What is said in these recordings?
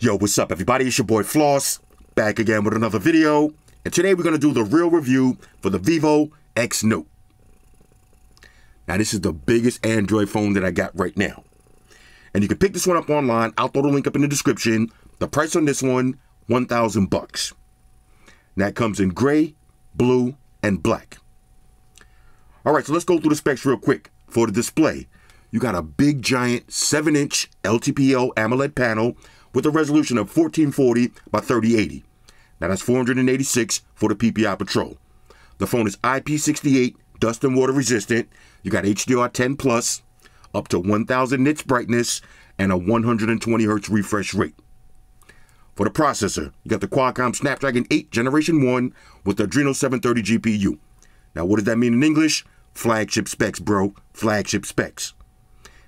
Yo, what's up everybody? It's your boy Floss, back again with another video. And today we're going to do the real review for the Vivo X Note. Now this is the biggest Android phone that I got right now. And you can pick this one up online. I'll throw the link up in the description. The price on this one, $1,000. Now it comes in gray, blue, and black. Alright, so let's go through the specs real quick. For the display, you got a big giant 7-inch LTPO AMOLED panel with a resolution of 1440 by 3080. Now that's 486 for the PPI Patrol. The phone is IP68 dust and water resistant. You got HDR10 plus, up to 1000 nits brightness, and a 120 Hz refresh rate. For the processor, you got the Qualcomm Snapdragon 8 Generation 1 with the Adreno 730 GPU. Now what does that mean in English? Flagship specs, bro. Flagship specs.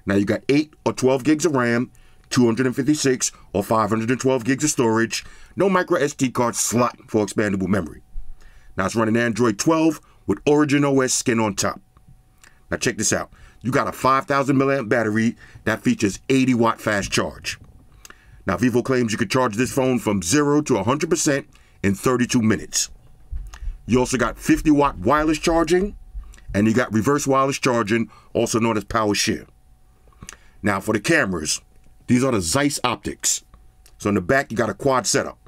Now you got 8 or 12 gigs of RAM, 256 or 512 gigs of storage, no micro SD card slot for expandable memory. Now it's running Android 12 with Origin OS skin on top. Now check this out. You got a 5,000 milliamp battery that features 80 watt fast charge. Now Vivo claims you can charge this phone from 0 to 100% in 32 minutes. You also got 50 watt wireless charging, and you got reverse wireless charging, also known as power share. Now for the cameras, these are the Zeiss optics. So in the back, you got a quad setup.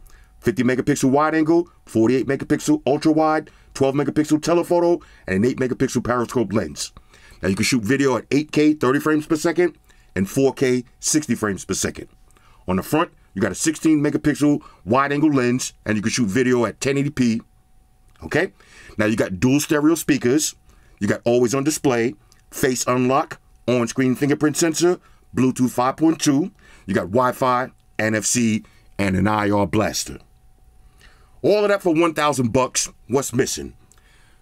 50 megapixel wide angle, 48 megapixel ultra wide, 12 megapixel telephoto, and an 8 megapixel periscope lens. Now you can shoot video at 8K 30 frames per second and 4K 60 frames per second. On the front, you got a 16 megapixel wide angle lens, and you can shoot video at 1080p. Okay? Now you got dual stereo speakers. You got always on display, face unlock, on-screen fingerprint sensor, Bluetooth 5.2. You got Wi-Fi, NFC, and an IR blaster. All of that for $1,000. What's missing?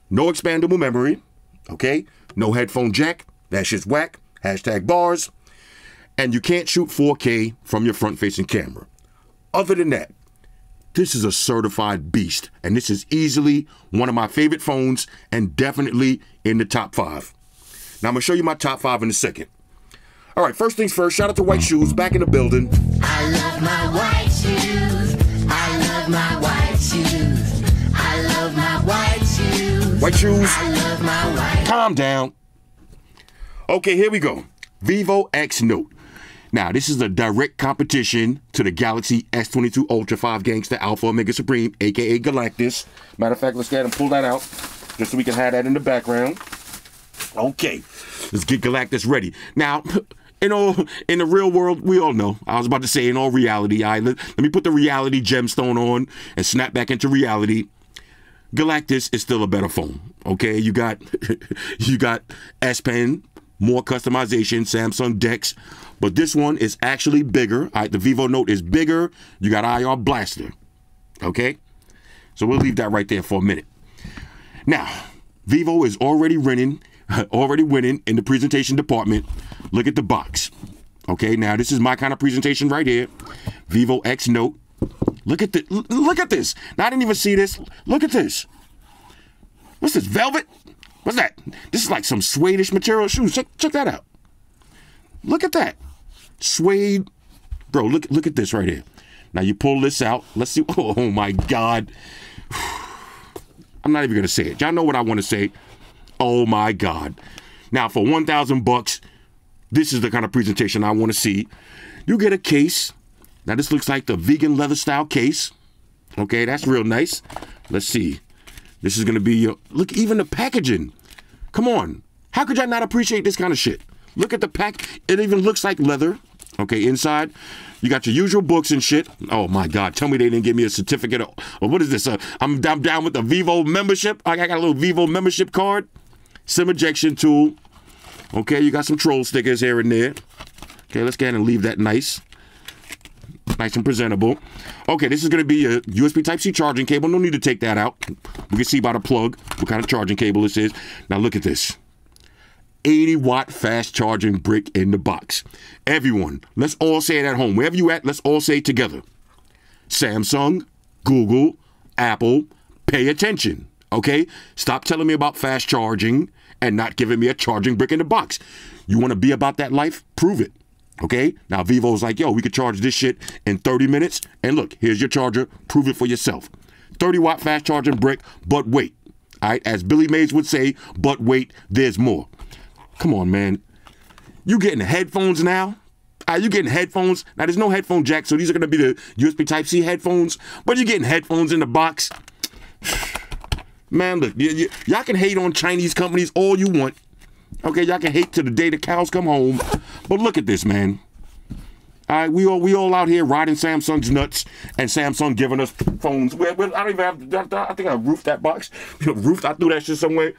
No expandable memory. Okay? No headphone jack. That shit's whack. Hashtag bars. And you can't shoot 4K from your front-facing camera. Other than that, this is a certified beast, and this is easily one of my favorite phones and definitely in the top 5. Now I'm gonna show you my top 5 in a second. All right, first things first, shout out to White Shoes, back in the building. I love my white shoes. I love my white shoes. I love my white shoes. White Shoes. I love my white. Calm down. Okay, here we go. Vivo X Note. Now, this is a direct competition to the Galaxy S22 Ultra 5 Gangsta Alpha Omega Supreme, aka Galactus. Matter of fact, let's go ahead and pull that out just so we can have that in the background. Okay, let's get Galactus ready. Now, in the real world, we all know. I was about to say in all reality. Let me put the reality gemstone on and snap back into reality. Galactus is still a better phone. Okay, you got S Pen, more customization, Samsung DeX. But this one is actually bigger. All right, the Vivo Note is bigger. You got IR blaster. Okay? So we'll leave that right there for a minute. Now, Vivo is already winning in the presentation department. Look at the box. Okay, now this is my kind of presentation right here. Vivo X Note. Look at this. Now I didn't even see this. Look at this. What's this? Velvet? What's that? This is like some suede-ish material shoes. Check that out. Look at that. Suede. Bro, look at this right here. Now you pull this out. Let's see. Oh my God. I'm not even going to say it. Y'all know what I want to say. Oh my God. Now for $1,000, this is the kind of presentation I want to see. You get a case. Now this looks like the vegan leather style case. Okay, that's real nice. Let's see. This is going to be your, look, even the packaging. Come on. How could y'all not appreciate this kind of shit? Look at the pack. It even looks like leather. Okay, inside, you got your usual books and shit. Oh, my God. Tell me they didn't give me a certificate. Or what is this? I'm down with the Vivo membership. I got a little Vivo membership card. SIM ejection tool. Okay, you got some troll stickers here and there. Okay, let's go ahead and leave that nice. Nice and presentable. Okay, this is going to be a USB Type-C charging cable. No need to take that out. We can see by the plug what kind of charging cable this is. Now, look at this. 80 watt fast charging brick in the box. Everyone, let's all say it at home. Wherever you at, let's all say it together. Samsung, Google, Apple, pay attention, okay? Stop telling me about fast charging and not giving me a charging brick in the box. You want to be about that life? Prove it. Okay, now Vivo's like, yo, we could charge this shit in 30 minutes. And look, here's your charger. Prove it for yourself. 30-watt fast charging brick, but wait. All right, as Billy Mays would say, but wait, there's more. Come on, man. You getting headphones now? You getting headphones? Now, there's no headphone jack, so these are going to be the USB Type-C headphones. But you're getting headphones in the box. Man, look, y'all can hate on Chinese companies all you want. Okay, y'all can hate till the day the cows come home. But look at this, man. All right, we all out here riding Samsung's nuts, and Samsung giving us phones. I don't even have. I think I roofed that box. I threw that shit somewhere.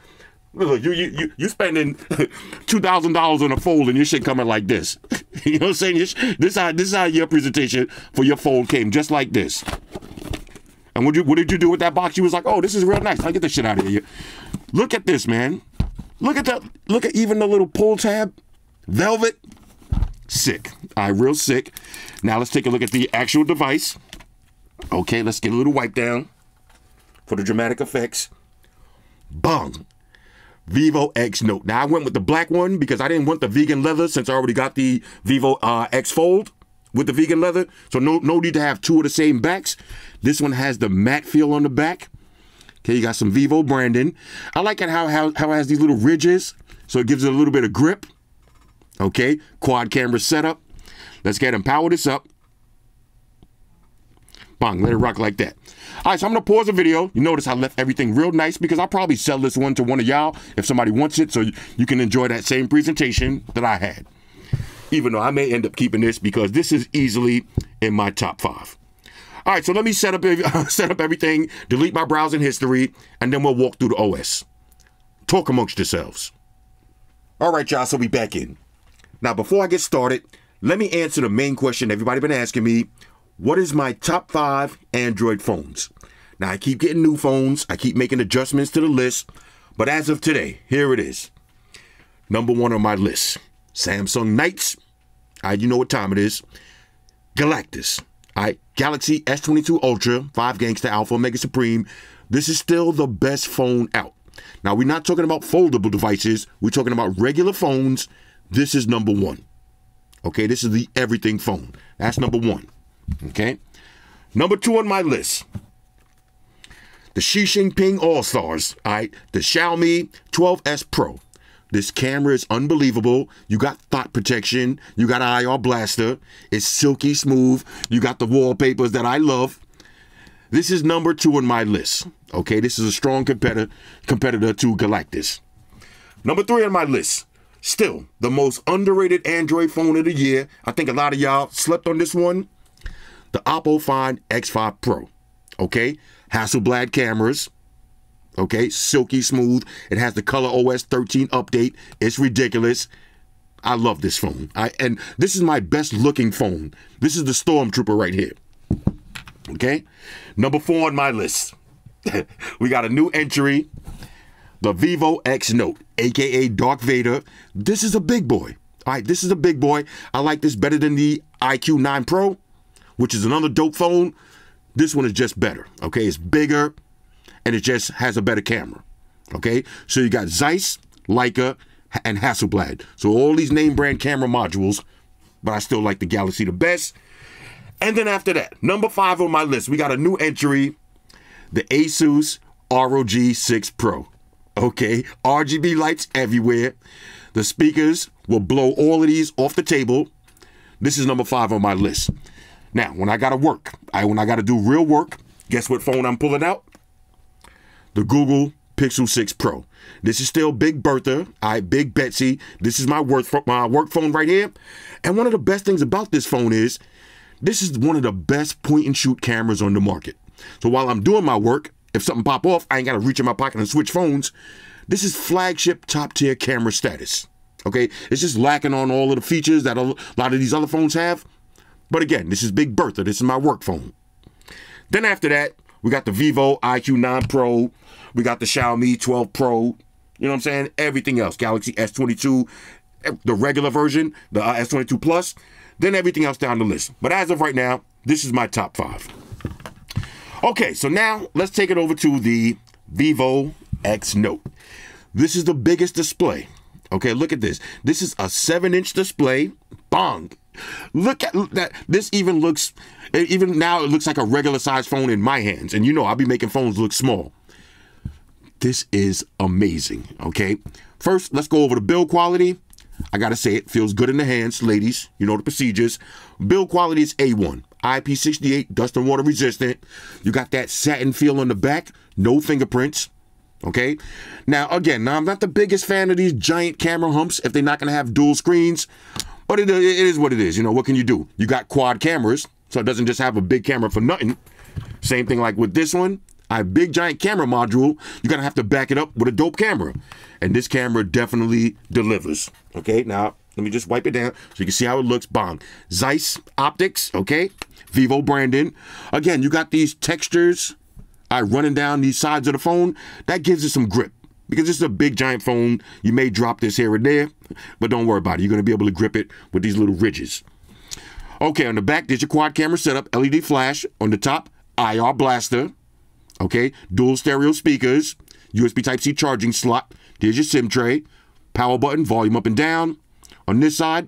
Look, you spending $2,000 on a fold, and your shit coming like this. You know what I'm saying? This is how your presentation for your fold came, just like this. And what did you do with that box? You was like, oh, this is real nice. I'll get this shit out of here. Look at this, man. Look at even the little pull tab. Velvet. Sick. All right, real sick. Now let's take a look at the actual device. Okay, let's get a little wipe down for the dramatic effects. Bung. Vivo X Note. Now I went with the black one because I didn't want the vegan leather since I already got the Vivo X Fold with the vegan leather. So no need to have two of the same backs. This one has the matte feel on the back. Okay, you got some Vivo branding. I like it how it has these little ridges, so it gives it a little bit of grip. Okay, quad camera setup. Let's get and power this up. Bang, let it rock like that. All right, so I'm gonna pause the video. You notice I left everything real nice because I'll probably sell this one to one of y'all if somebody wants it, so you can enjoy that same presentation that I had. Even though I may end up keeping this because this is easily in my top 5. All right, so let me set up everything, delete my browsing history, and then we'll walk through the OS. Talk amongst yourselves. All right, y'all, so we back in. Now, before I get started, let me answer the main question everybody been asking me. What is my top 5 Android phones? Now, I keep getting new phones. I keep making adjustments to the list. But as of today, here it is. Number 1 on my list, Samsung Knights. All right, you know what time it is. Galactus. All right, Galaxy S22 Ultra, 5 Gangsta Alpha Mega Supreme. This is still the best phone out. Now, we're not talking about foldable devices. We're talking about regular phones. This is number 1. Okay, this is the everything phone. That's number 1. Okay. Number 2 on my list, the Xi Jinping All-Stars. All right, the Xiaomi 12S Pro. This camera is unbelievable. You got thought protection. You got IR blaster. It's silky smooth. You got the wallpapers that I love. This is number 2 on my list. Okay, this is a strong competitor to Galactus. Number 3 on my list, still the most underrated Android phone of the year. I think a lot of y'all slept on this one. The Oppo Find X5 Pro. Okay, Hasselblad cameras. Okay, silky smooth. It has the Color OS 13 update. It's ridiculous. I love this phone. And this is my best looking phone. This is the Stormtrooper right here. Okay, number 4 on my list. We got a new entry. The Vivo X Note, aka Darth Vader. This is a big boy. All right, this is a big boy. I like this better than the iQOO 9 Pro, which is another dope phone. This one is just better. Okay, it's bigger. And it just has a better camera, okay? So you got Zeiss, Leica, and Hasselblad. So all these name brand camera modules, but I still like the Galaxy the best. And then after that, number 5 on my list, we got a new entry, the Asus ROG 6 Pro. Okay, RGB lights everywhere. The speakers will blow all of these off the table. This is number 5 on my list. Now, when I gotta work, when I gotta do real work, guess what phone I'm pulling out? The Google Pixel 6 Pro. This is still Big Bertha, Big Betsy. This is my work phone right here. And one of the best things about this phone is, this is one of the best point and shoot cameras on the market. So while I'm doing my work, if something pop off, I ain't gotta reach in my pocket and switch phones. This is flagship top tier camera status. Okay, it's just lacking on all of the features that a lot of these other phones have. But again, this is Big Bertha. This is my work phone. Then after that, we got the Vivo iQOO 9 Pro. We got the Xiaomi 12 Pro. You know what I'm saying? Everything else. Galaxy S22, the regular version, the S22 Plus. Then everything else down the list. But as of right now, this is my top 5. Okay, so now let's take it over to the Vivo X Note. This is the biggest display. Okay, look at this. This is a 7-inch display. bong. Look at that. This even looks, even now it looks like a regular size phone in my hands. And you know, I'll be making phones look small. This is amazing, okay? First, let's go over the build quality. I gotta say, it feels good in the hands, ladies. You know the procedures. Build quality is A1. IP68, dust and water resistant. You got that satin feel on the back. No fingerprints, okay? Now, again, I'm not the biggest fan of these giant camera humps if they're not gonna have dual screens. But it is what it is. You know, what can you do? You got quad cameras, so it doesn't just have a big camera for nothing. Same thing like with this one. I have big giant camera module. You're gonna have to back it up with a dope camera. And this camera definitely delivers. Okay, now let me just wipe it down so you can see how it looks. Bong. Zeiss optics, okay? Vivo branding. Again, you got these textures running down these sides of the phone. That gives it some grip. Because this is a big giant phone, you may drop this here and there, but don't worry about it. You're going to be able to grip it with these little ridges. Okay, on the back, there's your quad camera setup, LED flash. On the top, IR blaster. Okay, dual stereo speakers, USB Type-C charging slot. There's your SIM tray, power button, volume up and down. On this side,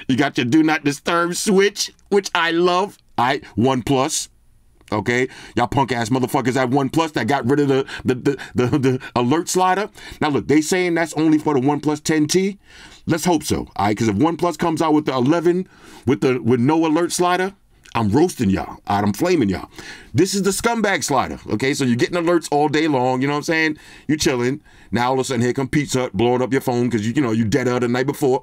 you got your do not disturb switch, which I love. OnePlus. Okay, y'all punk ass motherfuckers at OnePlus that got rid of the alert slider. Now look, they saying that's only for the OnePlus 10T. Let's hope so. All right, because if OnePlus comes out with the 11 with no alert slider, I'm roasting y'all. I'm flaming y'all. This is the scumbag slider. Okay, so you're getting alerts all day long. You know what I'm saying? You chilling. Now all of a sudden here come Pizza Hut blowing up your phone because you dead out the night before.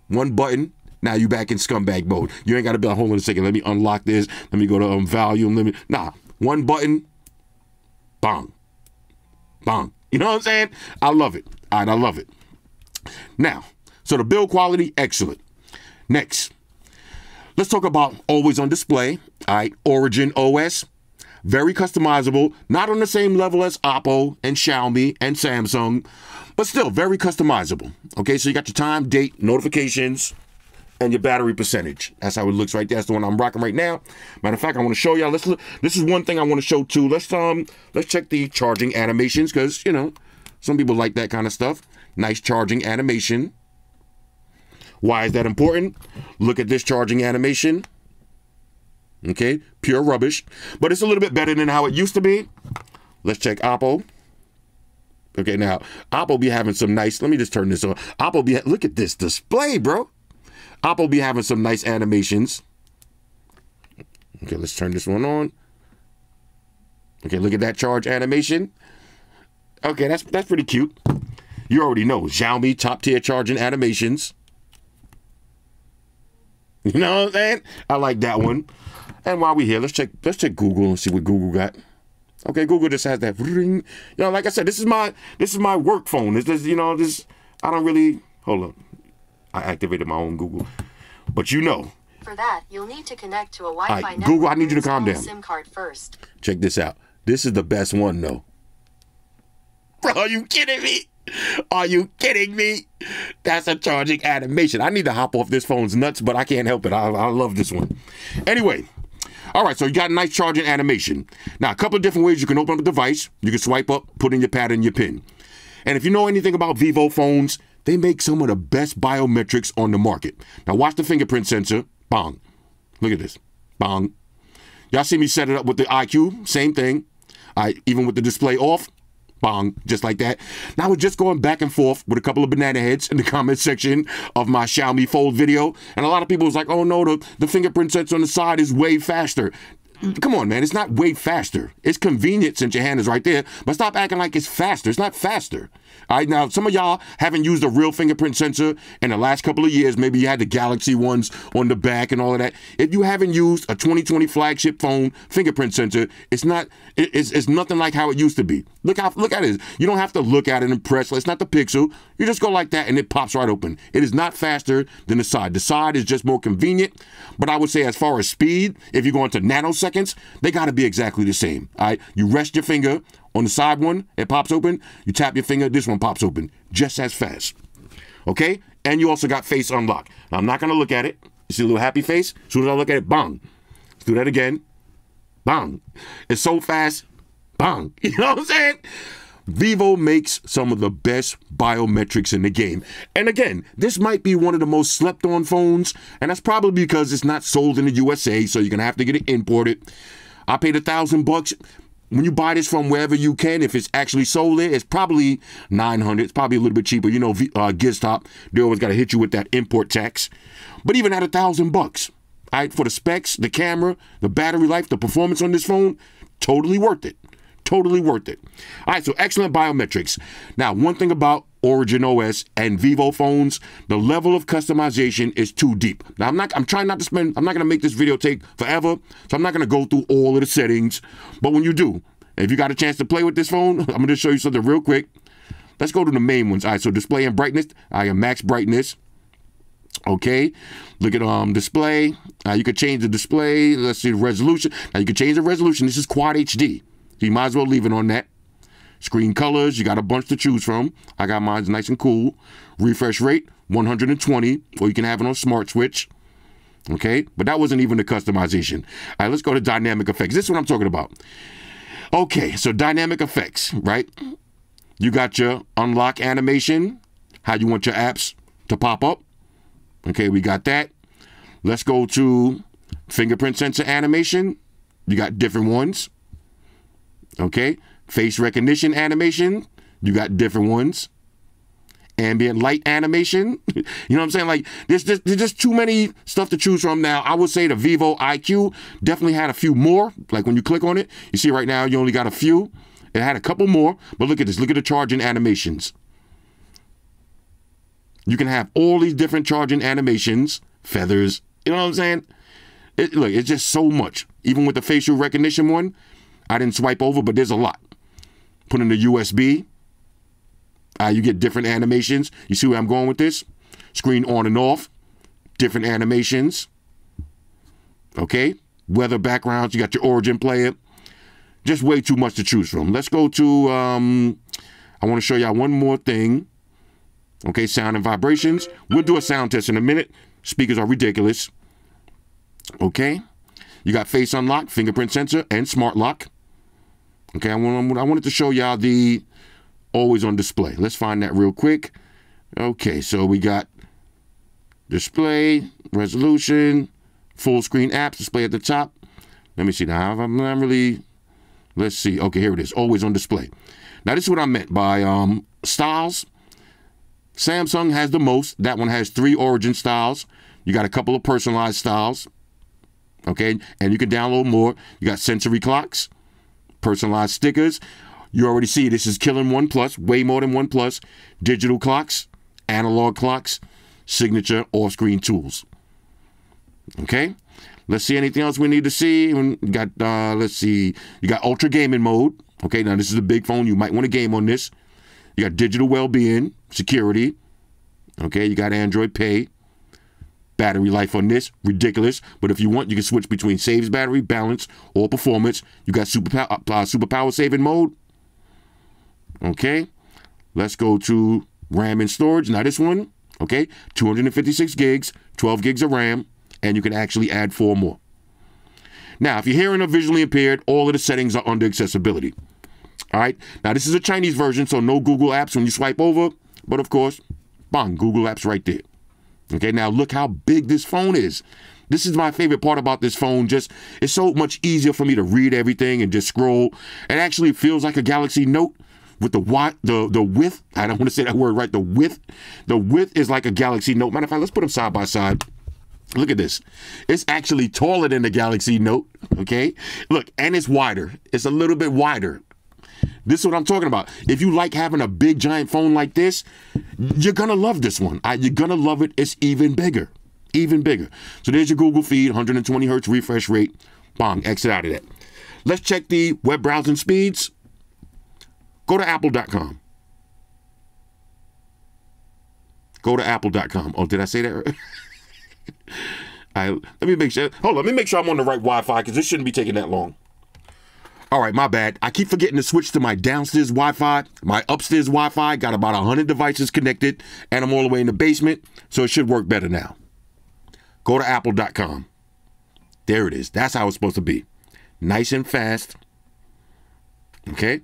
One button. Now you back in scumbag mode. You ain't got to be like, hold on a second. Let me unlock this. Let me go to volume. Nah, one button. Bong. Bong. You know what I'm saying? I love it. All right, I love it. Now, so the build quality, excellent. Next, let's talk about always on display. All right, Origin OS. Very customizable. Not on the same level as Oppo and Xiaomi and Samsung, but still very customizable. Okay, so you got your time, date, notifications, and your battery percentage. That's how it looks right there. That's the one I'm rocking right now. Matter of fact, I want to show y'all. This is one thing I want to show too. Let's check the charging animations because some people like that kind of stuff. Nice charging animation. Why is that important? Look at this charging animation. Okay, pure rubbish, but it's a little bit better than how it used to be. Let's check Oppo. Okay, now Oppo be having some nice. Let me just turn this on. Look at this display, bro. Oppo be having some nice animations. Okay, let's turn this one on. Okay, look at that charge animation. Okay, that's pretty cute. You already know Xiaomi top tier charging animations. You know what I'm saying? I like that one. And while we're here, let's check Google and see what Google got. Okay, Google just has that ring. Like I said, this is my work phone. This I don't really hold on. I activated my own Google. But for that, you'll need to connect to a Wi-Fi network. Google, I need you to calm down. SIM card first. Check this out. This is the best one though. Bro, are you kidding me? Are you kidding me? That's a charging animation. I need to hop off this phone's nuts, but I can't help it. I love this one. Anyway, all right, so you got a nice charging animation. Now, a couple of different ways you can open up a device. You can swipe up, put in your pad and your pin. And if you know anything about Vivo phones, they make some of the best biometrics on the market. Now, watch the fingerprint sensor. Bong. Look at this. Bong. Y'all see me set it up with the IQ? Same thing. Even with the display off. Bong, just like that. Now we're just going back and forth with a couple of banana heads in the comment section of my Xiaomi Fold video. And a lot of people was like, oh no, the fingerprint sensor on the side is way faster. Come on, man, it's not way faster. It's convenient since your hand is right there, but stop acting like it's faster. It's not faster. All right, now, some of y'all haven't used a real fingerprint sensor in the last couple of years. Maybe you had the Galaxy ones on the back and all of that. If you haven't used a 2020 flagship phone fingerprint sensor, it's nothing like how it used to be. Look at it. You don't have to look at it and press. It's not the Pixel. You just go like that and it pops right open. It is not faster than the side. The side is just more convenient, but I would say as far as speed, if you go into nanoseconds, they got to be exactly the same. All right, you rest your finger on the side one, it pops open. You tap your finger, this one pops open just as fast. Okay? And you also got face unlock. Now, I'm not going to look at it. You see a little happy face? As soon as I look at it, bang. Let's do that again. Bang. It's so fast. Bang. You know what I'm saying? Vivo makes some of the best biometrics in the game. And again, this might be one of the most slept on phones, and that's probably because it's not sold in the USA, so you're gonna have to get it imported. I paid $1,000. When you buy this from wherever you can, if it's actually sold there, it's probably $900. It's probably a little bit cheaper. You know, Giztop, they always got to hit you with that import tax. But even at $1,000, all right, for the specs, the camera, the battery life, the performance on this phone, totally worth it. Totally worth it. All right, so excellent biometrics. Now, one thing about Origin OS and Vivo phones, the level of customization is too deep. Now, I'm trying not to spend, I'm not going to make this video take forever, so I'm not going to go through all of the settings. But when you do, if you got a chance to play with this phone, I'm going to show you something real quick. Let's go to the main ones. All right, so display and brightness. I am max brightness. Okay, look at display. You could change the display. Let's see the resolution. Now, you can change the resolution. This is Quad HD. You might as well leave it on that. Screen colors, you got a bunch to choose from. I got mine nice and cool. Refresh rate, 120, or you can have it on smart switch. Okay, but that wasn't even the customization. All right, let's go to dynamic effects. This is what I'm talking about. Okay, so dynamic effects, right? You got your unlock animation, how you want your apps to pop up. Okay, we got that. Let's go to fingerprint sensor animation. You got different ones. Okay, face recognition animation, you got different ones. Ambient light animation, you know what I'm saying? Like, there's just too many stuff to choose from. Now, I would say the Vivo IQ definitely had a few more. Like, when you click on it, you see right now you only got a few. It had a couple more, but look at this. Look at the charging animations. You can have all these different charging animations, feathers, you know what I'm saying? Look, it's just so much. Even with the facial recognition one, I didn't swipe over, but there's a lot. Put in the USB. You get different animations. You see where I'm going with this? Screen on and off. Different animations. Okay. Weather backgrounds. You got your Origin player. Just way too much to choose from. Let's go to, I want to show y'all one more thing. Okay, sound and vibrations. We'll do a sound test in a minute. Speakers are ridiculous. Okay. You got face unlock, fingerprint sensor, and smart lock. Okay, I wanted to show y'all the always on display. Let's find that real quick. Okay, so we got display, resolution, full screen apps, display at the top. Let me see now. I'm not really, let's see. Okay, here it is, always on display. Now, this is what I meant by styles. Samsung has the most. That one has 3 Origin styles. You got a couple of personalized styles. Okay, and you can download more. You got sensory clocks, personalized stickers. You already see this is killing OnePlus, way more than OnePlus. Digital clocks, analog clocks, signature off-screen tools. Okay, let's see anything else we need to see. We got, let's see, you got ultra gaming mode. Okay, now this is a big phone. You might want to game on this. You got digital well-being, security. Okay, you got Android Pay. Battery life on this, ridiculous. But if you want, you can switch between saves battery, balance, or performance. You got super power saving mode. Okay, let's go to RAM and storage. Now this one, okay, 256 gigs, 12 gigs of RAM, and you can actually add 4 more. Now, if you're hearing or visually impaired, all of the settings are under accessibility. All right, now this is a Chinese version, so no Google apps when you swipe over, but of course, bang, Google apps right there. Okay, now look how big this phone is. This is my favorite part about this phone. Just, it's so much easier for me to read everything and just scroll. It actually feels like a Galaxy Note with the width. I don't want to say that word right. The width is like a Galaxy Note. Matter of fact, let's put them side by side. Look at this. It's actually taller than the Galaxy Note. Okay, look, and it's wider. It's a little bit wider. This is what I'm talking about. If you like having a big giant phone like this, you're going to love this one. You're going to love it. It's even bigger. Even bigger. So there's your Google feed, 120 hertz refresh rate. Bang, exit out of that. Let's check the web browsing speeds. Go to apple.com. Go to apple.com. Oh, did I say that right? Let me make sure. Hold on. Let me make sure I'm on the right Wi-Fi because this shouldn't be taking that long. All right, my bad. I keep forgetting to switch to my downstairs Wi-Fi. My upstairs Wi-Fi got about 100 devices connected, and I'm all the way in the basement, so it should work better now. Go to apple.com. There it is. That's how it's supposed to be. Nice and fast. Okay?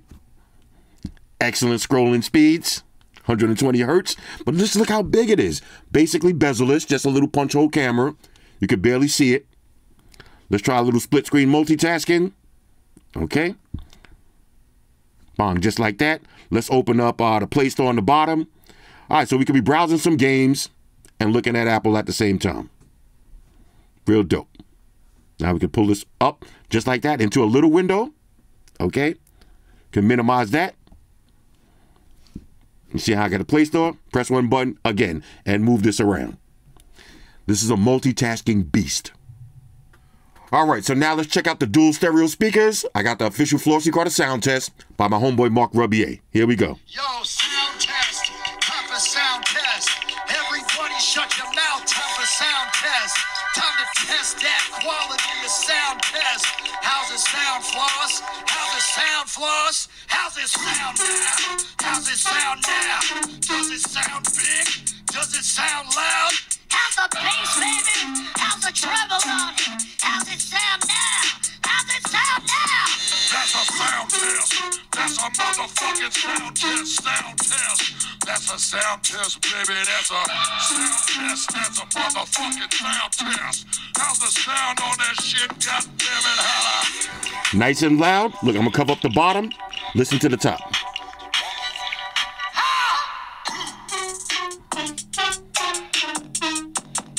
Excellent scrolling speeds, 120 hertz. But just look how big it is. Basically bezel-less, just a little punch hole camera. You could barely see it. Let's try a little split screen multitasking. Okay. Bang, just like that. Let's open up the Play Store on the bottom. All right, so we could be browsing some games and looking at Apple at the same time. Real dope. Now we can pull this up just like that into a little window. Okay. Can minimize that. You see how I got a Play Store? Press one button again and move this around. This is a multitasking beast. All right, so now let's check out the dual stereo speakers. I got the official Flossy Carter sound test by my homeboy Mark Rubier. Here we go. Yo, sound test. Time for sound test. Everybody shut your mouth. Time for sound test. Time to test that quality of sound test. How's it sound, Floss? How's it sound, Floss? How's it sound now? How's it sound now? Does it sound big? Does it sound loud? How's the bass, baby? How's the treble on it? How's it sound now? How's it sound now? That's a sound test. That's a motherfucking sound test. Sound test. That's a sound test, baby. That's a sound test. That's a motherfucking sound test. How's the sound on that shit? God damn it, holla. Nice and loud. Look, I'm gonna cover up the bottom. Listen to the top.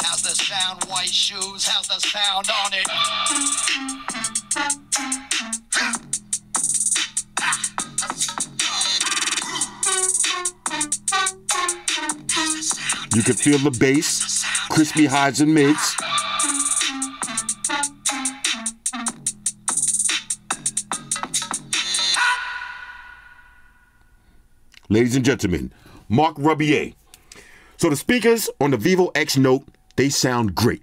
How's the sound, white shoes? How's the sound on it? You can feel the bass, crispy highs and mids. Ladies and gentlemen, Mark Rubier. So the speakers on the Vivo X Note, they sound great.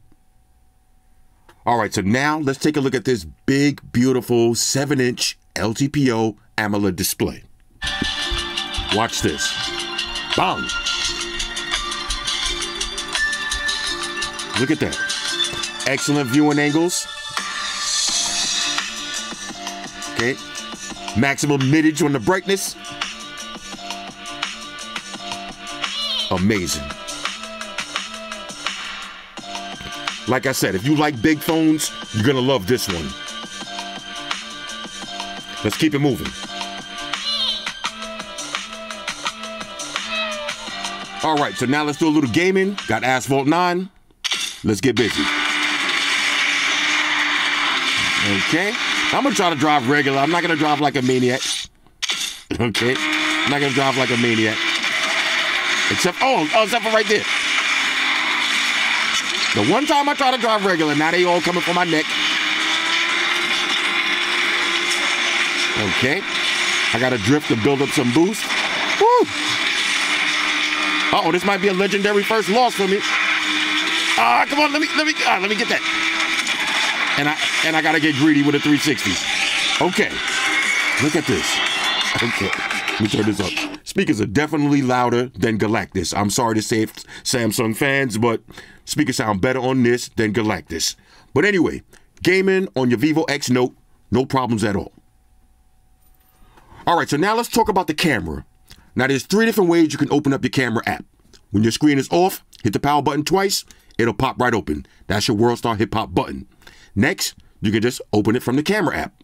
All right, so now let's take a look at this big, beautiful 7-inch LTPO AMOLED display. Watch this. Bang! Look at that. Excellent viewing angles. Okay. Maximum midage on the brightness. Amazing. Like I said, if you like big phones, you're gonna love this one. Let's keep it moving. All right, so now let's do a little gaming. Got Asphalt 9. Let's get busy. Okay. I'm gonna try to drive regular. I'm not gonna drive like a maniac. Okay. I'm not gonna drive like a maniac. Except for right there. The one time I try to drive regular, now they all coming for my neck. Okay. I got to drift to build up some boost. Woo! Uh-oh, this might be a legendary first loss for me. Come on, let me get that. And I got to get greedy with a 360. Okay. Look at this. Okay. Let me turn this up. Speakers are definitely louder than Galactus. I'm sorry to say it, Samsung fans, but speakers sound better on this than Galactus. But anyway, gaming on your Vivo X Note, no problems at all. All right, so now let's talk about the camera. Now, there's 3 different ways you can open up your camera app. When your screen is off, hit the power button twice, it'll pop right open. That's your WorldStar Hip Hop button. Next, you can just open it from the camera app.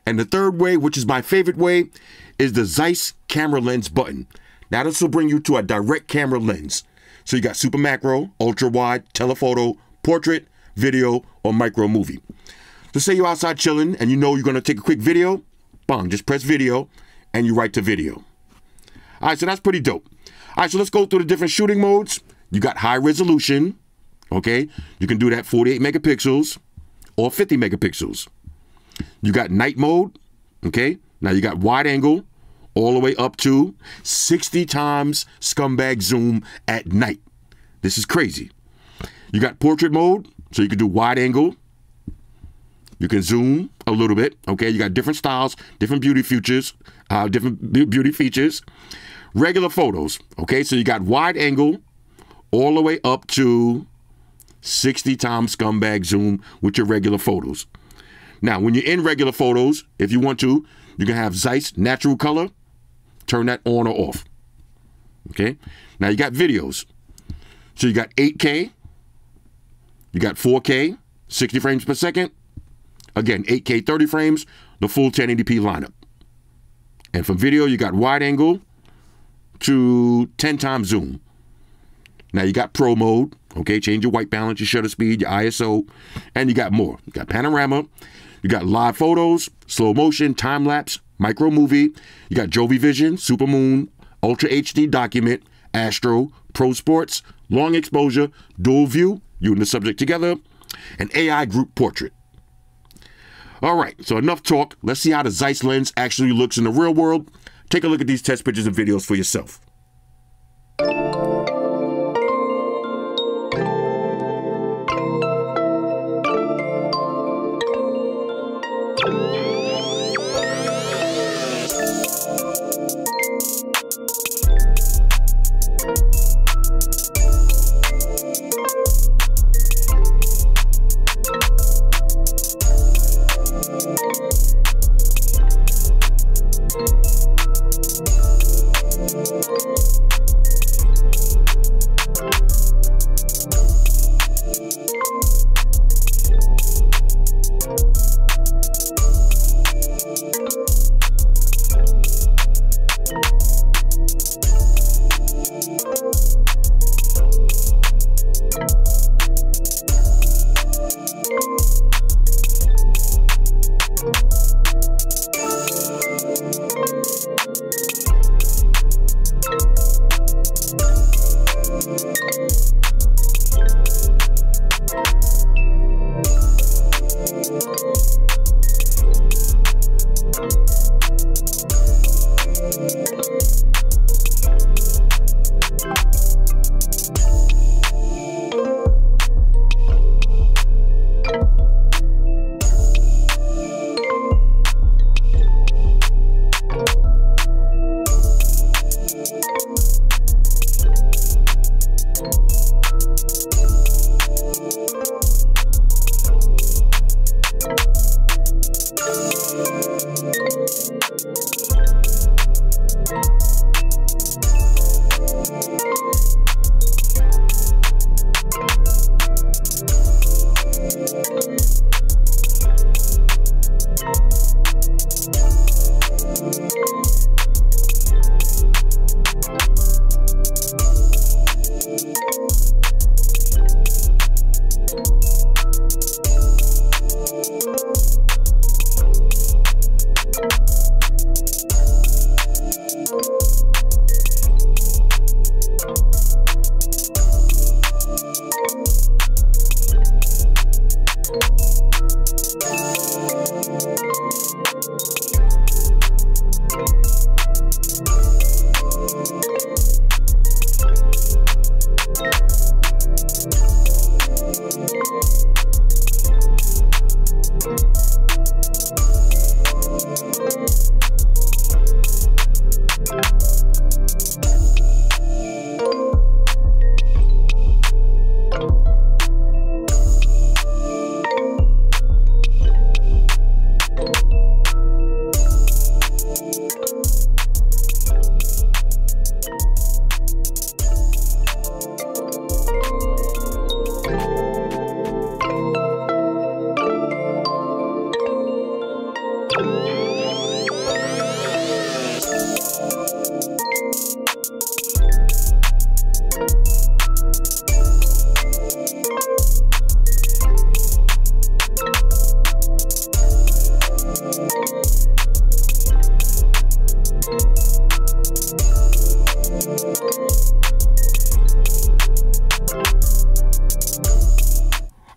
And the third way, which is my favorite way, is the Zeiss camera lens button. Now, this will bring you to a direct camera lens. So you got super macro, ultra wide, telephoto, portrait, video, or micro movie. So say you're outside chilling and you know you're going to take a quick video, bang, just press video and you write to video. All right, so that's pretty dope. All right, so let's go through the different shooting modes. You got high resolution, okay? You can do that 48 megapixels or 50 megapixels. You got night mode, okay? Now you got wide angle all the way up to 60 times scumbag zoom at night. This is crazy. You got portrait mode, so you can do wide angle. You can zoom a little bit, okay? You got different styles, different beauty features, Regular photos, okay? So you got wide angle all the way up to 60 times scumbag zoom with your regular photos. Now, when you're in regular photos, if you want to, you can have Zeiss natural color, turn that on or off. Okay, now you got videos. So you got 8K, you got 4K, 60 frames per second. Again, 8K, 30 frames, the full 1080p lineup. And for video, you got wide angle to 10 times zoom. Now you got pro mode, okay, change your white balance, your shutter speed, your ISO, and you got more. You got panorama, you got live photos, slow motion, time lapse, micro movie, you got Jovi Vision, Super Moon, Ultra HD document, Astro, Pro Sports, long exposure, dual view, you and the subject together, and AI group portrait. All right, so enough talk. Let's see how the Zeiss lens actually looks in the real world. Take a look at these test pictures and videos for yourself.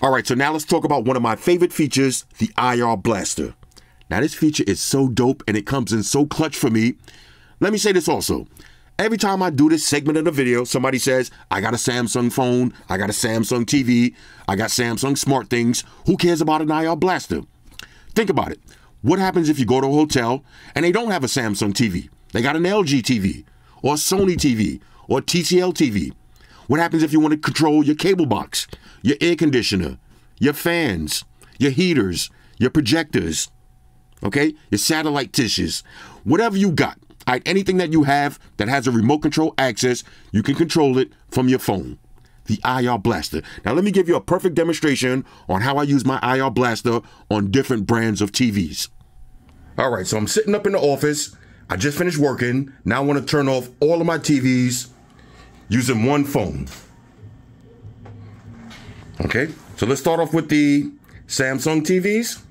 All right, so now let's talk about one of my favorite features, the IR Blaster. Now this feature is so dope and it comes in so clutch for me. Let me say this also. Every time I do this segment of the video, somebody says, I got a Samsung phone, I got a Samsung TV, I got Samsung smart things. Who cares about an IR Blaster? Think about it. What happens if you go to a hotel and they don't have a Samsung TV? They got an LG TV or a Sony TV or a TCL TV. What happens if you want to control your cable box, your air conditioner, your fans, your heaters, your projectors, okay? Your satellite dishes, whatever you got. All right, anything that you have that has a remote control access, you can control it from your phone. The IR Blaster. Now let me give you a perfect demonstration on how I use my IR Blaster on different brands of TVs. All right, so I'm sitting up in the office. I just finished working. Now I want to turn off all of my TVs using one phone. Okay, so let's start off with the Samsung TVs.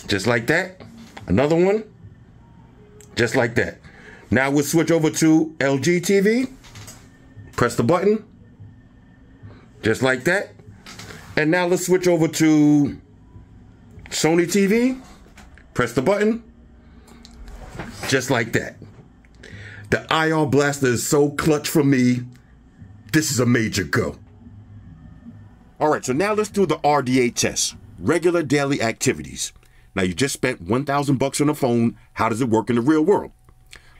Just like that. Another one. Just like that. Now we'll switch over to LG TV. Press the button. Just like that. And now let's switch over to Sony TV. Press the button. Just like that. The IR Blaster is so clutch for me. This is a major go. All right, so now let's do the RDA test. Regular daily activities. Now you just spent 1,000 bucks on a phone. How does it work in the real world?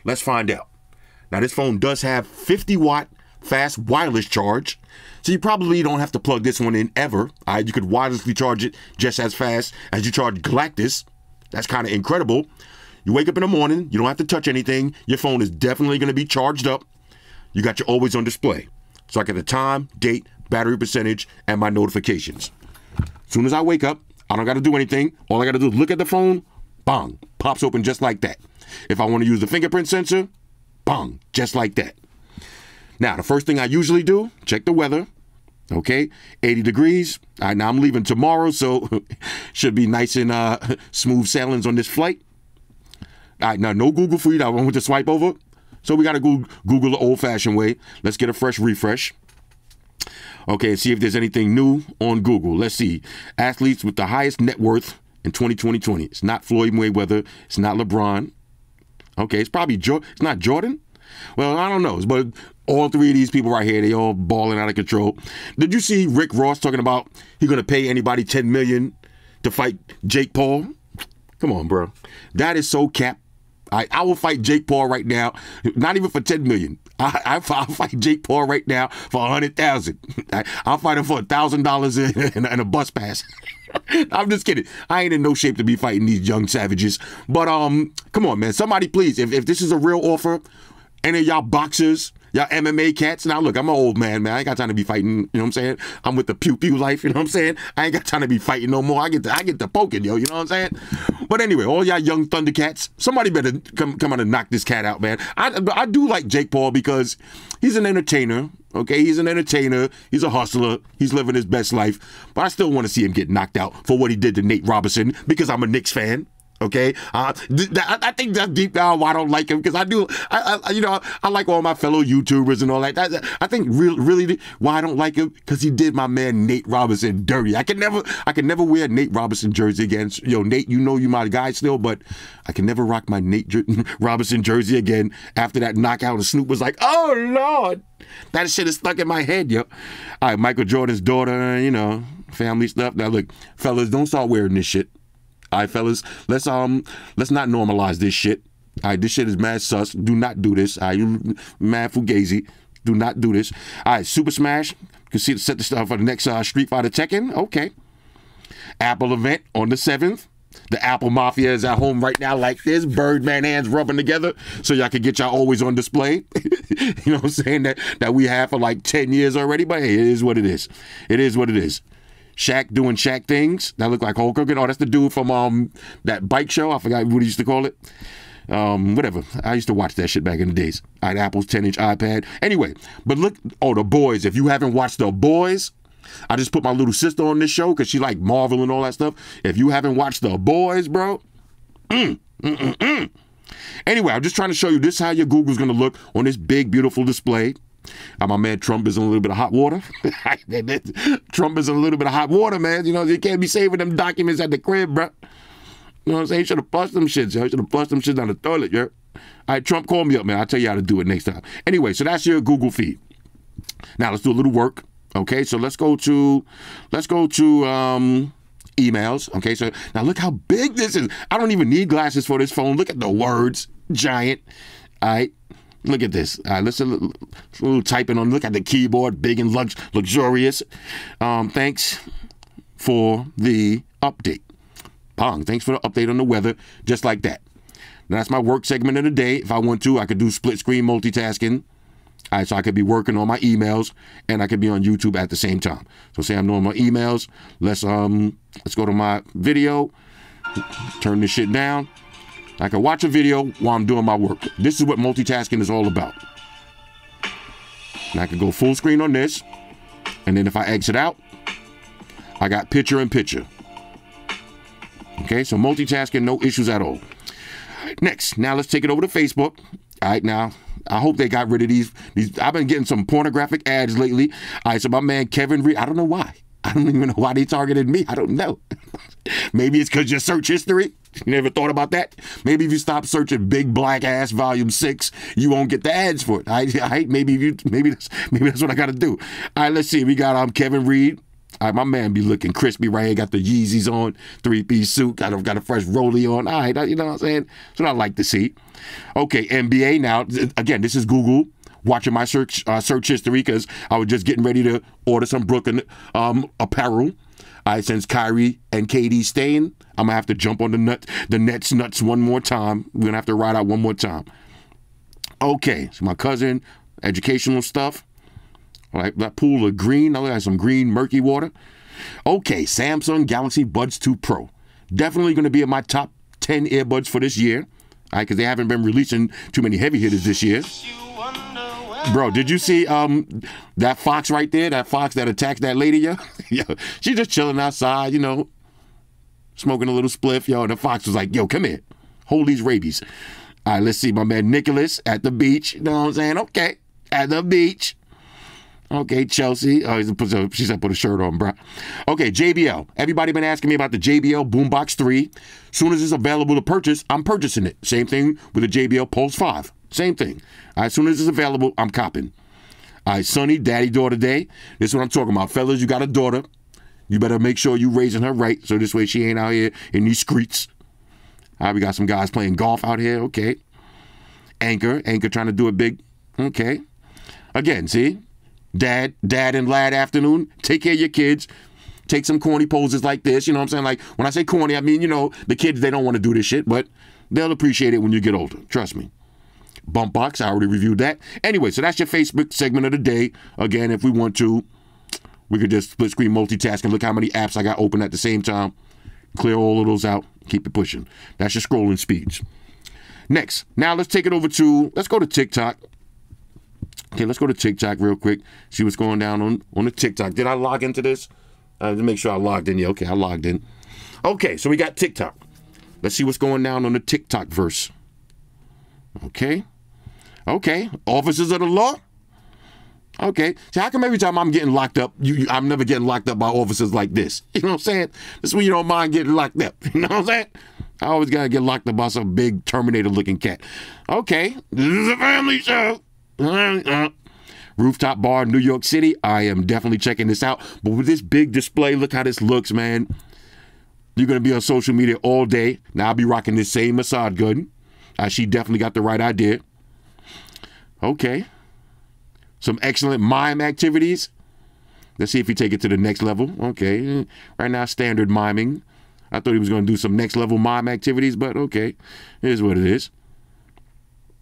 Let's find out. Now this phone does have 50-watt fast wireless charge. So you probably don't have to plug this one in ever. You could wirelessly charge it just as fast as you charge Galactus. That's kind of incredible. You wake up in the morning, you don't have to touch anything. Your phone is definitely going to be charged up. You got your always on display. So I get the time, date, battery percentage, and my notifications. As soon as I wake up, I don't got to do anything. All I got to do is look at the phone, bang, pops open just like that. If I want to use the fingerprint sensor, bang, just like that. Now, the first thing I usually do, check the weather. Okay, 80 degrees. All right, now I'm leaving tomorrow, so should be nice and smooth sailings on this flight. All right, now no Google for you. I want to swipe over. So we got to Google the old-fashioned way. Let's get a fresh refresh. Okay, see if there's anything new on Google. Let's see. Athletes with the highest net worth in 2020. It's not Floyd Mayweather. It's not LeBron. Okay, it's probably it's not Jordan. Well, I don't know. But all three of these people right here, they all balling out of control. Did you see Rick Ross talking about he's going to pay anybody $10 million to fight Jake Paul? Come on, bro. That is so cap. I will fight Jake Paul right now, not even for $10 million. I'll fight Jake Paul right now for $100,000. I'll fight him for $1,000 and a bus pass. I'm just kidding. I ain't in no shape to be fighting these young savages. But come on, man. Somebody please, if this is a real offer, any of y'all boxers, y'all MMA cats. Now look, I'm an old man. I ain't got time to be fighting. You know what I'm saying? I'm with the pew pew life. You know what I'm saying? I ain't got time to be fighting no more. I get the poking, yo. You know what I'm saying? But anyway, all y'all young Thundercats, somebody better come out and knock this cat out, man. I do like Jake Paul because he's an entertainer. Okay, he's an entertainer. He's a hustler. He's living his best life. But I still want to see him get knocked out for what he did to Nate Robinson because I'm a Knicks fan. Okay, I think that's deep down why I don't like him because I like all my fellow YouTubers and all that. I think really why I don't like him because he did my man Nate Robinson dirty. I can never wear a Nate Robinson jersey again. Yo, Nate, you know you my guy still, but I can never rock my Nate Robinson jersey again after that knockout. And Snoop was like, "Oh Lord, that shit is stuck in my head, yo." All right, Michael Jordan's daughter, family stuff. Now look, fellas, don't start wearing this shit. All right, fellas, let's not normalize this shit. All right, this shit is mad sus. Do not do this. All right, you mad fugazi. Do not do this. All right, Super Smash. You can set the stuff for the next Street Fighter Tekken. Okay. Apple event on the 7th. The Apple Mafia is at home right now like this. Birdman hands rubbing together so y'all can get y'all always on display. You know what I'm saying? That we have for like 10 years already. But hey, it is what it is. It is what it is. Shaq doing Shaq things. That look like Hulk Hogan. Oh, that's the dude from that bike show. I forgot what he used to call it. Whatever. I used to watch that shit back in the days. All right, Apple's 10-inch iPad. Anyway, but look. Oh, The Boys. If you haven't watched The Boys, I just put my little sister on this show because she like Marvel and all that stuff. If you haven't watched The Boys, bro. Anyway, I'm just trying to show you this is how your Google's going to look on this big, beautiful display. My man Trump is in a little bit of hot water. Trump is in a little bit of hot water, man. You know, you can't be saving them documents at the crib, bro. You know what I'm saying? You should have flushed them shits, yo. You should have flushed them shits down the toilet, yo. All right, Trump, call me up, man. I'll tell you how to do it next time. Anyway, so that's your Google feed. Now let's do a little work. Okay, so let's go to emails. Okay, so now look how big this is. I don't even need glasses for this phone. Look at the words, giant. All right. Look at this. All right, let's a little typing on. Look at the keyboard, big and luxurious. Thanks for the update. Pong, thanks for the update on the weather. Just like that. That's my work segment of the day. If I want to, I could do split screen multitasking. All right, so I could be working on my emails and I could be on YouTube at the same time. So say I'm doing my emails. Let's go to my video. Turn this shit down. I can watch a video while I'm doing my work. This is what multitasking is all about. And I can go full screen on this. And then if I exit out, I got picture in picture. Okay, so multitasking, no issues at all. Next, now let's take it over to Facebook. All right, now, I hope they got rid of these. I've been getting some pornographic ads lately. All right, so my man Kevin Reed, I don't know why. I don't even know why they targeted me. I don't know. Maybe it's because your search history. You never thought about that? Maybe if you stop searching Big Black Ass Volume 6, you won't get the ads for it. Maybe that's what I got to do. All right, let's see. We got Kevin Reed. All right, my man be looking crispy right here. Got the Yeezys on, 3-piece suit. Got a fresh rollie on. All right, you know what I'm saying? That's what I like to see. Okay, NBA now. Again, this is Google watching my search history because I was just getting ready to order some Brooklyn apparel. All right, since Kyrie and KD staying, I'm going to have to jump on the Nets nuts one more time. We're going to have to ride out one more time. Okay, so my cousin, educational stuff. All right, that pool of green. I got some green murky water. Okay, Samsung Galaxy Buds 2 Pro. Definitely going to be in my top 10 earbuds for this year. All right, because they haven't been releasing too many heavy hitters this year. Bro, did you see that fox right there? That fox that attacked that lady, yo? Yo, she just chilling outside, you know, smoking a little spliff, yo. And the fox was like, yo, come here. Hold these rabies. All right, let's see. My man Nicholas at the beach. You know what I'm saying? Okay, at the beach. Okay, Chelsea. Oh, she said put a shirt on, bro. Okay, JBL. Everybody been asking me about the JBL Boombox 3. Soon as it's available to purchase, I'm purchasing it. Same thing with the JBL Pulse 5. Same thing. All right, as soon as it's available, I'm copping. All right, Sonny, daddy-daughter day. This is what I'm talking about. Fellas, you got a daughter. You better make sure you raising her right, so this way she ain't out here in these streets. All right, we got some guys playing golf out here. Okay. Anchor trying to do it big. Okay. Again, see? Dad and lad afternoon. Take care of your kids. Take some corny poses like this. You know what I'm saying? Like, when I say corny, I mean, you know, the kids, they don't want to do this shit, but they'll appreciate it when you get older. Trust me. Bump box, I already reviewed that. Anyway, so that's your Facebook segment of the day. Again, if we want to, we could just split screen multitask and look how many apps I got open at the same time. Clear all of those out. Keep it pushing. That's your scrolling speeds. Next, now let's take it over to, let's go to TikTok. Okay, let's go to TikTok real quick. See what's going down on the TikTok. Did I log into this? To make sure I logged in. Yeah, okay, I logged in. Okay, so we got TikTok. Let's see what's going down on the TikTok verse. Okay. Okay. Officers of the law. Okay. So how come every time I'm getting locked up, I'm never getting locked up by officers like this? You know what I'm saying? This is when you don't mind getting locked up. You know what I'm saying? I always got to get locked up by some big Terminator-looking cat. Okay. This is a family show. Rooftop bar, New York City. I am definitely checking this out. But with this big display, look how this looks, man. You're going to be on social media all day. Now I'll be rocking this same Assad gun. She definitely got the right idea. Okay. Some excellent mime activities. Let's see if we take it to the next level. Okay. Right now, standard miming. I thought he was going to do some next level mime activities, but okay. Here's what it is.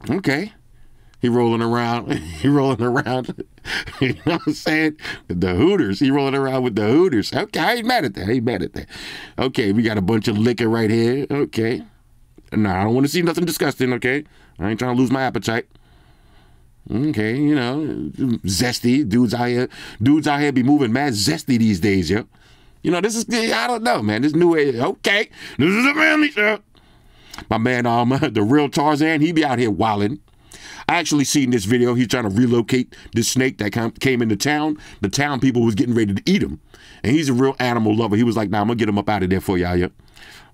Okay. He rolling around. He rolling around. You know what I'm saying? The Hooters. He rolling around with the Hooters. Okay. I ain't mad at that. I ain't mad at that. Okay. We got a bunch of liquor right here. Okay. Nah, I don't want to see nothing disgusting, okay? I ain't trying to lose my appetite. Okay, you know, zesty. Dudes out here be moving mad zesty these days, yo. You know, this is, I don't know, man. This new way, okay. This is a family show. My man, the real Tarzan, he be out here wilding. I actually seen this video. He's trying to relocate this snake that came into town. The town people was getting ready to eat him. And he's a real animal lover. He was like, nah, I'm going to get him up out of there for y'all, yo.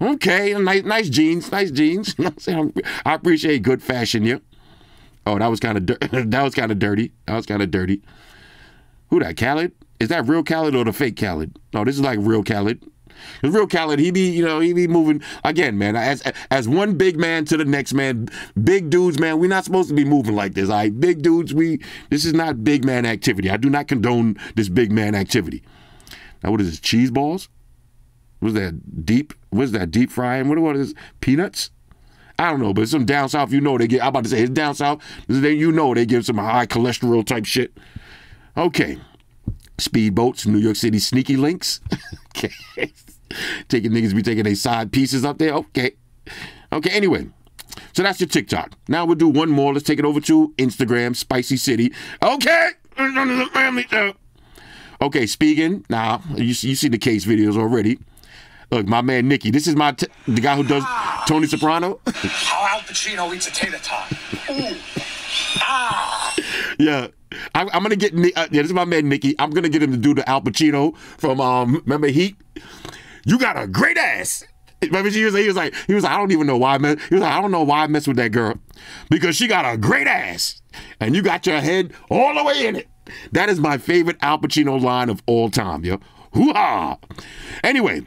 Okay, nice jeans, nice jeans. You know what I'm saying? I appreciate good fashion, yeah. Oh, that was kind of that was kind of dirty. That was kind of dirty. Who that, Khaled? Is that real Khaled or the fake Khaled? No, this is like real Khaled. The real Khaled, he be moving again, man. As one big man to the next man. Big dudes, man. We're not supposed to be moving like this. All right, big dudes. This is not big man activity. I do not condone this big man activity. Now, what is this? Cheese balls? Was that deep frying? What is peanuts? I don't know, but some down south, you know, they get, I'm about to say it's down south, you know, they give some high cholesterol type shit. Okay. Speedboats, New York City sneaky links. Okay. Taking niggas be taking their side pieces up there. Okay. Okay, anyway. So that's your TikTok. Now we'll do one more. Let's take it over to Instagram, Spicy City. Okay. Okay, speaking. Now, you see the case videos already. Look, my man Nicky. This is the guy who does Tony Soprano. How Al Pacino eats a tater tot. Ooh. Ah. Yeah. I'm going to get, this is my man Nicky. I'm going to get him to do the Al Pacino from, remember Heat? You got a great ass. Remember he was like, I don't even know why, man. He was like, I don't know why I mess with that girl. Because she got a great ass. And you got your head all the way in it. That is my favorite Al Pacino line of all time, yo. Hoo-ha! Anyway,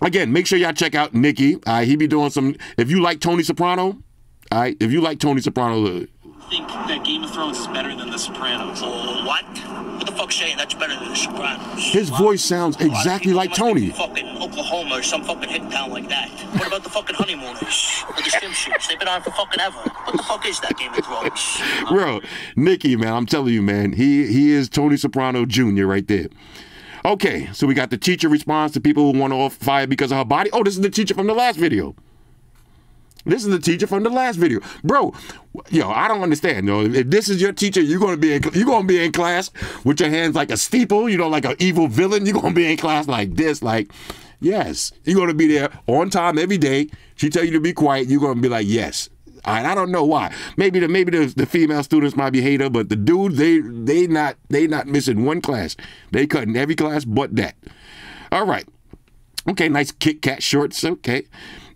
again, make sure y'all check out Nicky. He be doing some, if you like Tony Soprano, if you like Tony Soprano, think that Game of Thrones is better than The Sopranos. Oh, what? What the fuck's saying that's better than The Sopranos? His voice sounds exactly like Tony. Fucking Oklahoma or some fucking hick town like that. What about the fucking honeymooners? Or the swimsuits? They've been on for fucking ever. What the fuck is that Game of Thrones? Bro, Nicky, man, I'm telling you, man, he is Tony Soprano Jr. right there. Okay, so we got the teacher response to people who want to fire because of her body. Oh, this is the teacher from the last video. This is the teacher from the last video. Bro, yo, I don't understand, yo. If this is your teacher, you're gonna be in class with your hands like a steeple, you know, like an evil villain. You're gonna be in class like this, like, yes. You're gonna be there on time every day. She tell you to be quiet, you're gonna be like, yes. I don't know why. Maybe the female students might be hater, but the dudes, they not missing one class. They cutting every class but that. All right. Okay, nice Kit Kat shorts. Okay.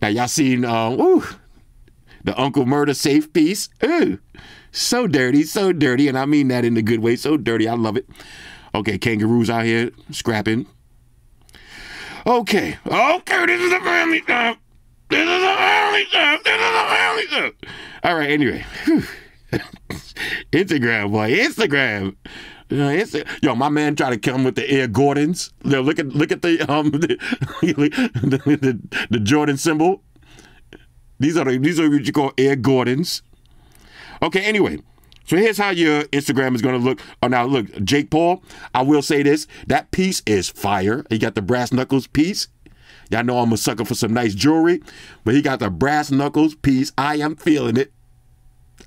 Now, y'all seen, the Uncle Murder safe piece. Ooh, so dirty, and I mean that in a good way. So dirty, I love it. Okay, kangaroos out here scrapping. Okay, this is the family stuff. This is the family stuff. This is the family stuff. All right, anyway. Instagram, boy, Instagram. Yo, my man tried to come with the Air Gordons. Yo, look at the the Jordan symbol. These are what you call Air Gordons. Okay, anyway. So here's how your Instagram is gonna look. Oh, now look, Jake Paul, I will say this. That piece is fire. He got the brass knuckles piece. Y'all know I'm a sucker for some nice jewelry, but he got the brass knuckles piece. I am feeling it.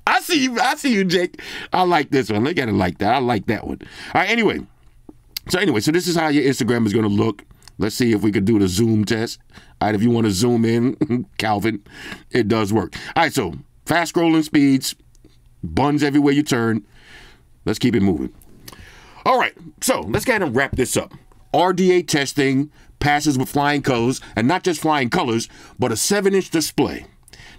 I see you, Jake. I like this one. Look at it like that. I like that one. All right, anyway. So this is how your Instagram is going to look. Let's see if we could do the zoom test. All right, if you want to zoom in, Calvin, it does work. All right, so fast scrolling speeds, buns everywhere you turn. Let's keep it moving. All right, so let's go ahead and wrap this up. RDA testing passes with flying colors, and not just flying colors, but a 7-inch display.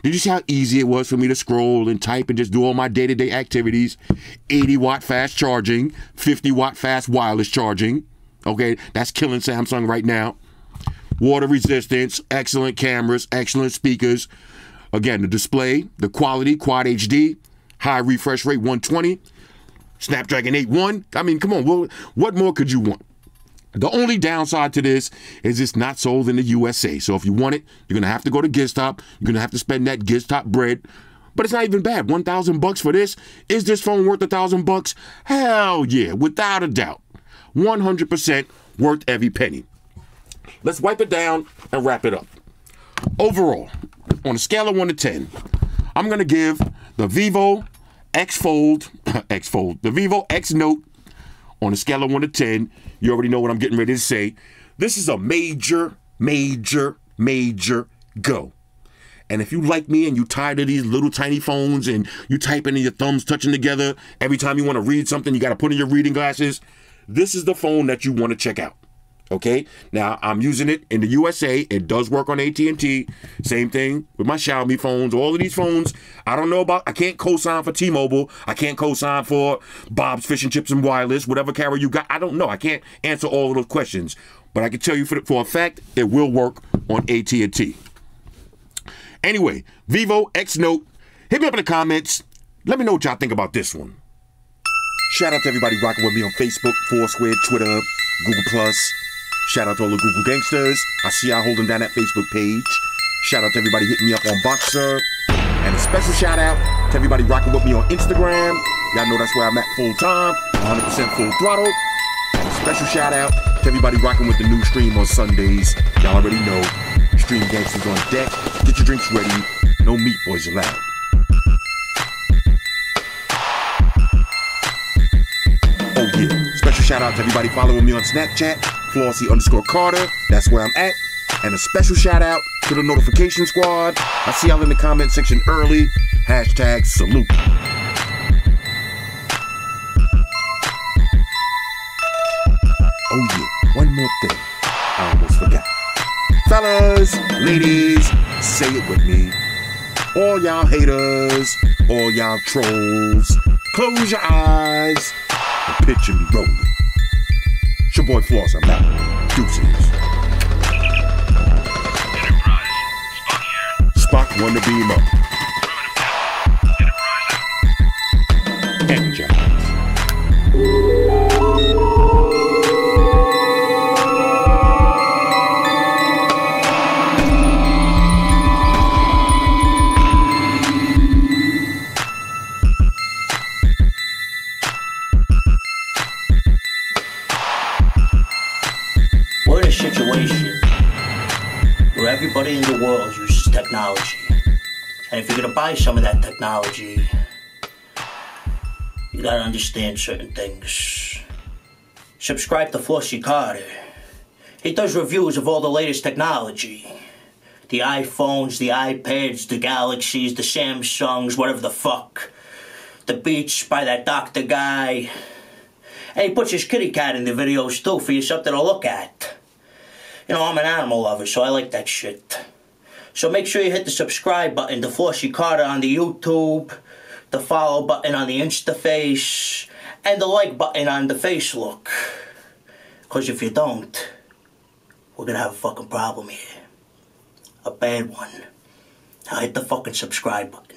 Did you see how easy it was for me to scroll and type and just do all my day-to-day activities? 80-watt fast charging, 50-watt fast wireless charging. Okay, that's killing Samsung right now. Water resistance, excellent cameras, excellent speakers. Again, the display, the quality, Quad HD, high refresh rate, 120, Snapdragon 8.1. I mean, come on, what more could you want? The only downside to this is it's not sold in the USA. So if you want it, you're going to have to go to Giztop. You're going to have to spend that Giztop bread. But it's not even bad. $1,000 for this. Is this phone worth $1,000? Hell yeah, without a doubt. 100% worth every penny. Let's wipe it down and wrap it up. Overall, on a scale of 1 to 10, I'm going to give the Vivo the Vivo X Note, on a scale of 1 to 10, you already know what I'm getting ready to say. This is a major, major, major go. And if you like me and you tired of these little tiny phones and you typing and your thumbs touching together, every time you want to read something, you got to put in your reading glasses, this is the phone that you want to check out. Okay? Now, I'm using it in the USA. It does work on AT&T. Same thing with my Xiaomi phones. All of these phones, I don't know about, I can't co-sign for T-Mobile. I can't co-sign for Bob's Fish and Chips and Wireless, whatever carrier you got. I don't know. I can't answer all of those questions. But I can tell you for a fact, it will work on AT&T. Anyway, Vivo X Note. Hit me up in the comments. Let me know what y'all think about this one. Shout out to everybody rocking with me on Facebook, Foursquare, Twitter, Google+. Shout out to all the Google gangsters. I see y'all holding down that Facebook page. Shout out to everybody hitting me up on Boxer. And a special shout out to everybody rocking with me on Instagram. Y'all know that's where I'm at full time, 100% full throttle. And a special shout out to everybody rocking with the new stream on Sundays. Y'all already know, Stream Gangsters on deck. Get your drinks ready. No meat boys allowed. Oh yeah, special shout out to everybody following me on Snapchat, Flossy_Carter. That's where I'm at. And a special shout out to the notification squad. I see y'all in the comment section early. Hashtag salute. Oh yeah, one more thing. I almost forgot. Fellas, ladies, say it with me. All y'all haters, all y'all trolls, close your eyes and picture me rolling. It's your boy Floss, I'm out. Deuces. Spock won the beam up. Energize. We're in a situation where everybody in the world uses technology. And if you're gonna buy some of that technology, you gotta understand certain things. Subscribe to Flossy Carter. He does reviews of all the latest technology. The iPhones, the iPads, the Galaxies, the Samsungs, whatever the fuck. The Beats by that doctor guy. And he puts his kitty cat in the videos too for you something to look at. You know, I'm an animal lover, so I like that shit. So make sure you hit the subscribe button to Flossy Carter on the YouTube, the follow button on the Instaface, and the like button on the Facebook. Because if you don't, we're gonna have a fucking problem here. A bad one. Now hit the fucking subscribe button.